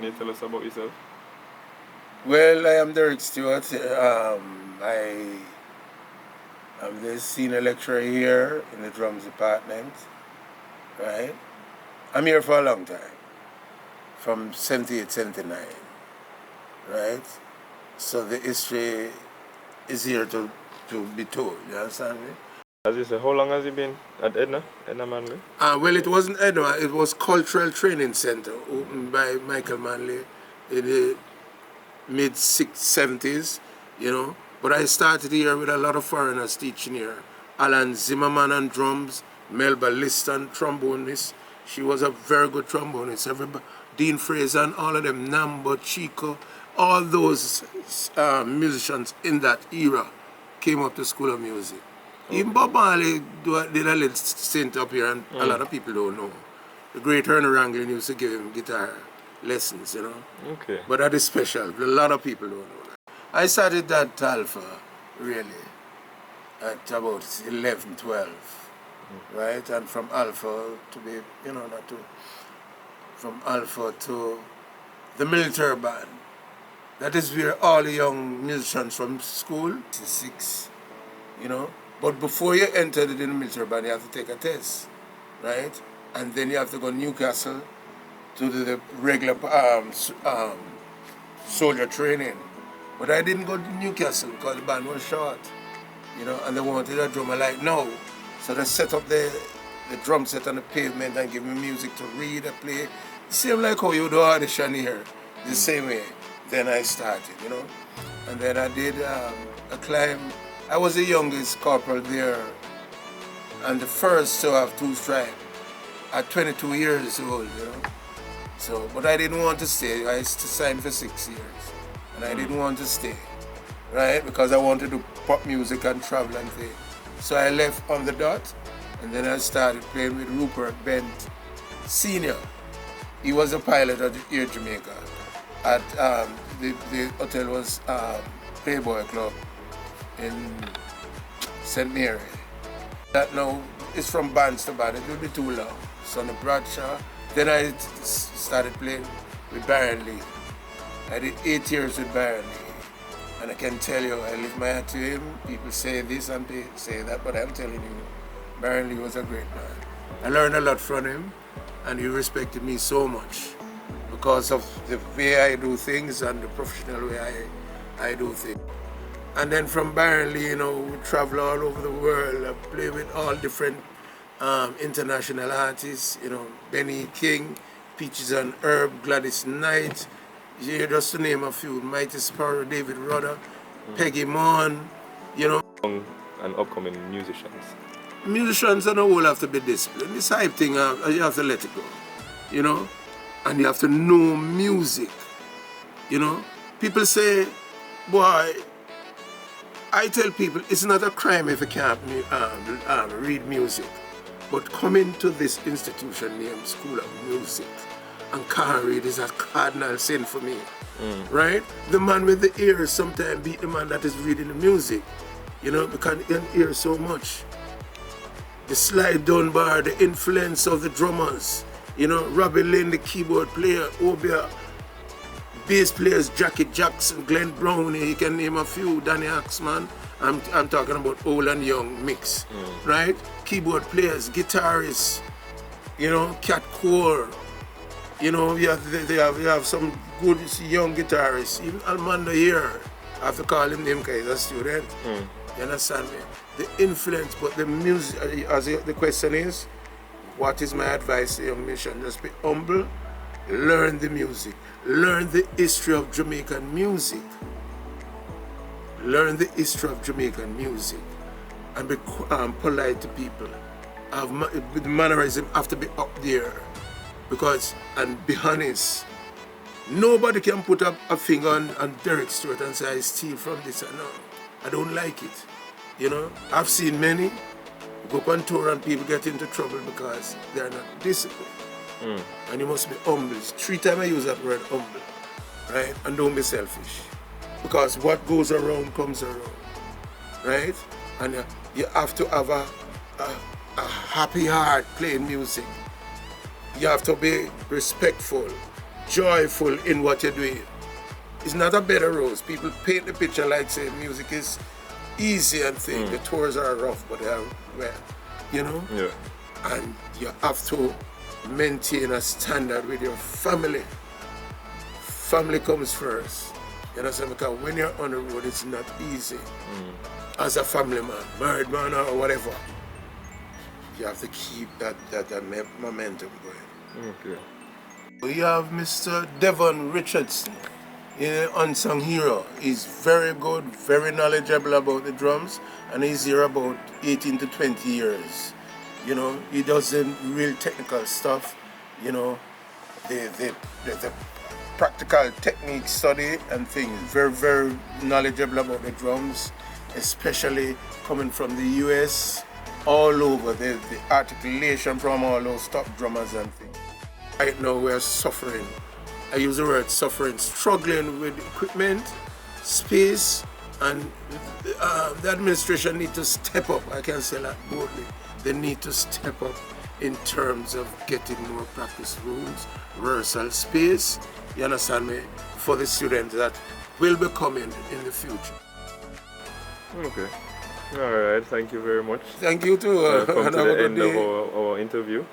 Can you tell us about yourself? Well, I am Derrick Stewart. I am the senior lecturer here in the drums department, right? I'm here for a long time, from 78, 79, right? So the history is here to be told, you understand me? As you say, how long has you been at Edna Manley? Well, it wasn't Edna, it was Cultural Training Center, opened by Michael Manley in the mid-70s, you know. But I started here with a lot of foreigners teaching here. Alan Zimmerman on drums, Melba Liston, trombonist. She was a very good trombonist. Dean Fraser and all of them, Nambo, Chico, all those musicians in that era came up to School of Music. Okay. Even Bob Marley did a little stint up here, and a lot of people don't know. The great Ernie Ranglin used to give him guitar lessons, you know. Okay. But that is special. A lot of people don't know that. I started at Alpha, really, at about 11, 12, right? And from Alpha to be, you know, from Alpha to the military band. That is where all the young musicians from school, 6, you know. But before you enter the military band, you have to take a test, right? And then you have to go to Newcastle to the regular soldier training. But I didn't go to Newcastle because the band was short, you know, and they wanted a drummer like now. So they set up the drum set on the pavement and give me music to read and play. Same like how you do audition here, the same way. Then I started, you know. And then I did a climb. I was the youngest corporal there and the first to have 2 stripes at 22 years old, you know. So, but I didn't want to stay. I used to sign for 6 years, and I didn't want to stay, right? Because I wanted to do pop music and travel and things. So I left on the dot, and then I started playing with Rupert Bent Senior. He was a pilot at Air Jamaica. At the hotel was Playboy Club in St. Mary. That now is from bands to band. It will be too long. Sonny Bradshaw. Then I started playing with Baron Lee. I did 8 years with Baron Lee. And I can tell you, I lift my hat to him. People say this and they say that, but I'm telling you, Baron Lee was a great man. I learned a lot from him, and he respected me so much because of the way I do things and the professional way I do things. And then from Baron Lee, you know, we travel all over the world. I play with all different international artists, you know, Benny King, Peaches and Herb, Gladys Knight, just to name a few, Mighty Sparrow, David Rudder, Peggy Mon, you know. And upcoming musicians. Musicians on the whole have to be disciplined. This hype thing, you have to let it go, you know, and you have to know music, you know. People say, boy, I tell people it's not a crime if you can't read music. But coming to this institution named School of Music and can't read is a cardinal sin for me, right? The man with the ears sometimes beat the man that is reading the music, you know, because you can hear so much. The slide down bar, the influence of the drummers, you know, Robbie Lynn, the keyboard player, Obia, bass players, Jackie Jackson, Glenn Brownie, you can name a few, Danny Axman. I'm talking about old and young mix, right? Keyboard players, guitarists, you know, Cat Core, you know, you have some good young guitarists. Even Almando here, I have to call him name because he's a student. You understand me? The influence, but the music, as the question is, what is my advice to young musicians? Just be humble, learn the music, learn the history of Jamaican music. Learn the history of Jamaican music and be polite to people. The mannerism have to be up there because, and be honest, nobody can put up a finger on Derrick Stewart and say I steal from this and no. I don't like it. You know, I've seen many go on tour and people get into trouble because they're not disciplined. And you must be humble. 3 times I use that word humble, right? And don't be selfish. Because what goes around comes around, right? And you have to have a happy heart playing music. You have to be respectful. joyful in what you're doing. It's not a bed of roses. People paint the picture like say music is easy and thing. The tours are rough, but they are well, you know? Yeah. And you have to maintain a standard with your family. Family comes first. You understand? Because when you're on the road, it's not easy. As a family man, married man or whatever, you have to keep that momentum going. Okay. We have Mr. Devon Richardson, an unsung hero. He's very good, very knowledgeable about the drums, and he's here about 18 to 20 years. You know, he does the real technical stuff, you know, the practical technique study and things. Very, very knowledgeable about the drums, especially coming from the US, all over, the articulation from all those top drummers and things. Right now we're suffering. I use the word suffering, struggling with equipment, space, and the administration need to step up. I can say that boldly. They need to step up in terms of getting more practice rooms, rehearsal space, you understand me, for the students that will be coming in the future. Okay. All right. Thank you very much. Thank you too. Come And to have a the good end day. of our interview.